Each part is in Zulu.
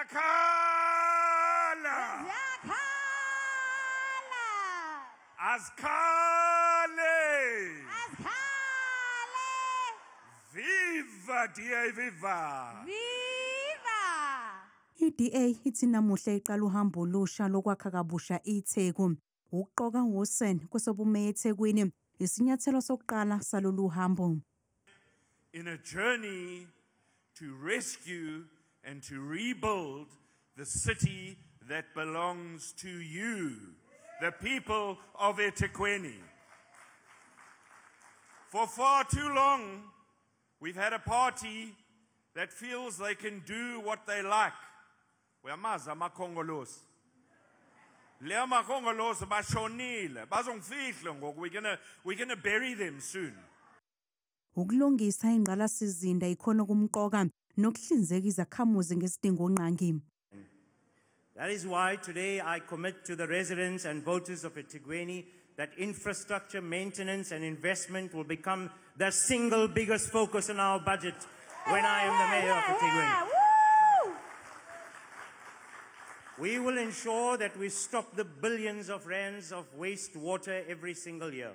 Ziyakhala. Asikhale. Viva DA, viva. I-DA ithi namuhla iqala uhambo olusha lokwakha kabusha iTheku. Ukuqoka uWilson kwesobumeya eThekwini isinyathelo sokuqala salolu hambo. In a journey to rescue and to rebuild the city that belongs to you, the people of eThekwini. For far too long, we've had a party that feels they can do what they like. Uyamazi amakhongolosi. Le amakhongolosi bashonile, bazongifihla ngoku we're going to bury them soon. Ukulungisa ingqalasizinda ikhona kumqoka nokuhlinzeka izakhamuzi ngesidingo onqangi. That is why today I commit to the residents and voters of eThekwini that infrastructure maintenance and investment will become the single biggest focus in our budget when I am the mayor of eThekwini. We will ensure that we stop the billions of rands of wastewater every single year.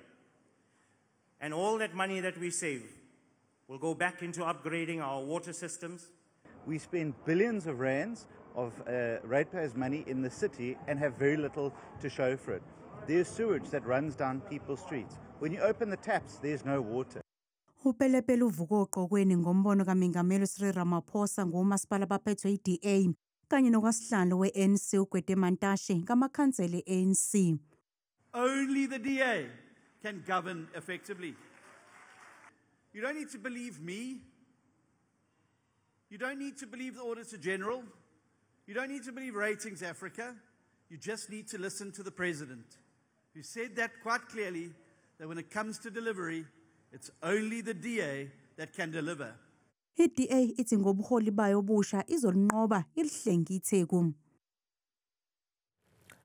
And all that money that we save will go back into upgrading our water systems. We spend billions of rands of ratepayers' money in the city and have very little to show for it. There's sewage that runs down people's streets. When you open the taps, there's no water. Upelepele uvuka oqokweni ngombono kaMengameli Cyril Ramaphosa ngomasipala baphethwe i-DA kanye nokwasihlalo we-ANC uGwede Mantashe ngamakhansela e-ANC. Only the DA can govern effectively. You don't need to believe me. You don't need to believe the Auditor General. You don't need to believe Ratings Africa. You just need to listen to the President, who said that quite clearly, that when it comes to delivery, it's only the DA that can deliver. I-DA ithi ngobuholi bayo obusha izolinqoba ilihlengi iTheku.